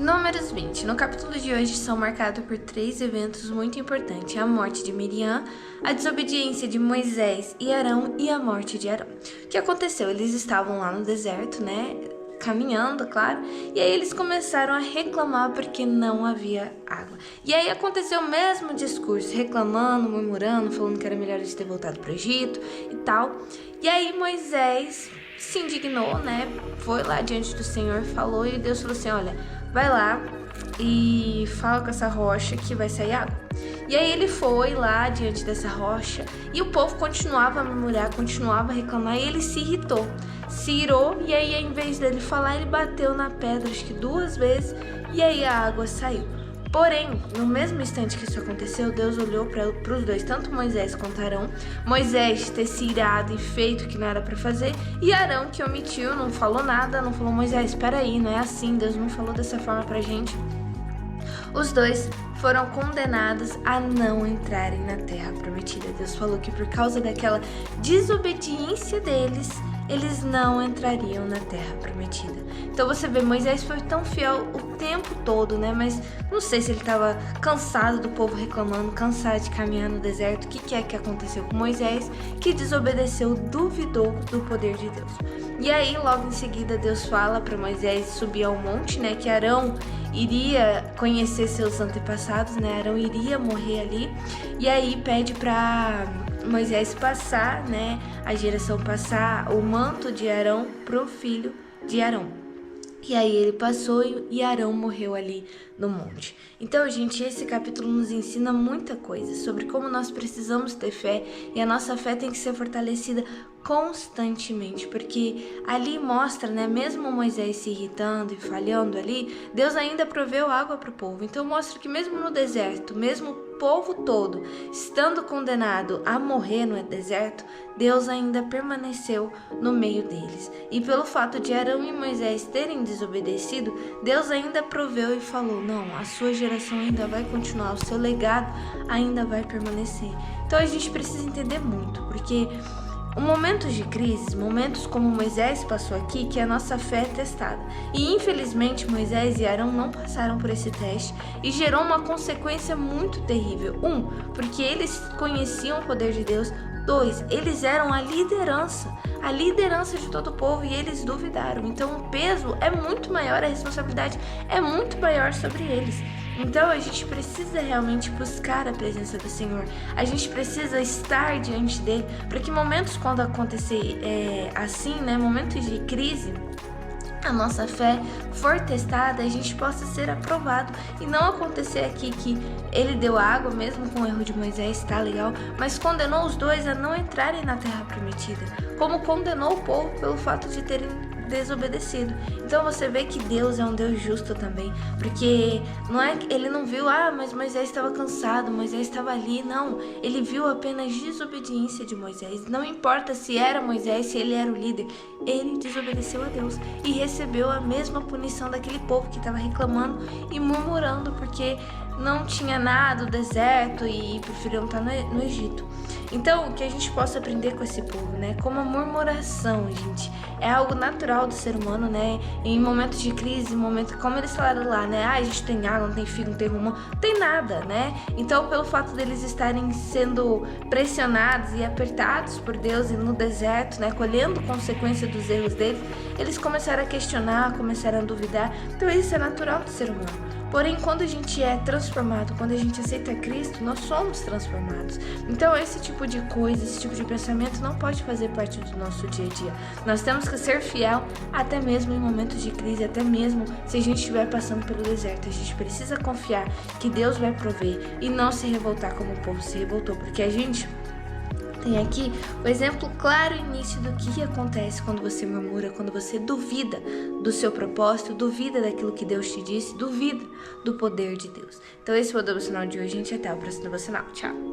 Números 20. No capítulo de hoje são marcados por 3 eventos muito importantes: a morte de Miriam, a desobediência de Moisés e Arão e a morte de Arão. O que aconteceu? Eles estavam lá no deserto, caminhando, claro, e aí eles começaram a reclamar porque não havia água. E aí aconteceu o mesmo discurso, reclamando, murmurando, falando que era melhor eles terem voltado para o Egito e tal. E aí Moisés se indignou, foi lá diante do Senhor, falou, e Deus falou assim: olha, vai lá e fala com essa rocha que vai sair água. E aí ele foi lá diante dessa rocha e o povo continuava a murmurar, continuava a reclamar, e ele se irritou, se irou, e aí ao invés dele falar, ele bateu na pedra acho que 2 vezes, e aí a água saiu. Porém, no mesmo instante que isso aconteceu, Deus olhou para os dois, tanto Moisés quanto Arão. Moisés ter se irado e feito o que não era para fazer, e Arão que omitiu, não falou nada, não falou: Moisés, espera aí, não é assim, Deus não falou dessa forma pra gente. Os dois foram condenados a não entrarem na terra prometida. Deus falou que por causa daquela desobediência deles, eles não entrariam na terra prometida. Então você vê, Moisés foi tão fiel o tempo todo, mas não sei se ele estava cansado do povo reclamando, cansado de caminhar no deserto. O que é que aconteceu com Moisés? Que desobedeceu, duvidou do poder de Deus. E aí, logo em seguida, Deus fala para Moisés subir ao monte, que Arão iria conhecer seus antepassados, Arão iria morrer ali. E aí pede para Moisés passar, a geração passar o manto de Arão pro filho de Arão. E aí ele passou e Arão morreu ali no monte. Então, gente, esse capítulo nos ensina muita coisa sobre como nós precisamos ter fé, e a nossa fé tem que ser fortalecida constantemente, porque ali mostra, mesmo Moisés se irritando e falhando ali, Deus ainda proveu água para o povo. Então mostra que mesmo no deserto, mesmo o povo todo estando condenado a morrer no deserto, Deus ainda permaneceu no meio deles. E pelo fato de Arão e Moisés terem desobedecido, Deus ainda proveu e falou: não, a sua geração ainda vai continuar, o seu legado ainda vai permanecer. Então a gente precisa entender muito, porque momentos de crise, momentos como Moisés passou aqui, que a nossa fé é testada. E infelizmente Moisés e Arão não passaram por esse teste e gerou uma consequência muito terrível. Porque eles conheciam o poder de Deus. 2, eles eram a liderança de todo o povo, e eles duvidaram. Então o peso é muito maior, a responsabilidade é muito maior sobre eles. Então a gente precisa realmente buscar a presença do Senhor. A gente precisa estar diante dele, para que momentos quando acontecer assim, momentos de crise, a nossa fé for testada, a gente possa ser aprovado. E não acontecer aqui que ele deu água, mesmo com o erro de Moisés, tá legal, mas condenou os dois a não entrarem na terra prometida, como condenou o povo pelo fato de terem desobedecido. Então você vê que Deus é um Deus justo também, porque ele não viu, mas Moisés estava cansado, Moisés estava ali. Não, ele viu apenas desobediência de Moisés. Não importa se era Moisés, se ele era o líder, ele desobedeceu a Deus e recebeu a mesma punição daquele povo que estava reclamando e murmurando porque não tinha nada, o deserto, e preferiam estar no Egito. Então, que a gente possa aprender com esse povo, como a murmuração, gente, é algo natural do ser humano, em momentos de crise, como eles falaram lá, a gente tem água, não tem figo, não tem rumo, não tem nada, Então, pelo fato deles estarem sendo pressionados e apertados por Deus e no deserto, colhendo consequência dos erros deles, eles começaram a questionar, começaram a duvidar. Então, isso é natural do ser humano. Porém, quando a gente é transformado, quando a gente aceita Cristo, nós somos transformados. Então, esse tipo de coisa, esse tipo de pensamento não pode fazer parte do nosso dia a dia. Nós temos que ser fiel até mesmo em momentos de crise, até mesmo se a gente estiver passando pelo deserto. A gente precisa confiar que Deus vai prover e não se revoltar como o povo se revoltou, porque a gente tem aqui o exemplo claro e nítido do que acontece quando você murmura, quando você duvida do seu propósito, duvida daquilo que Deus te disse, duvida do poder de Deus. Então esse foi o devocional de hoje, gente. Até o próximo devocional. Tchau!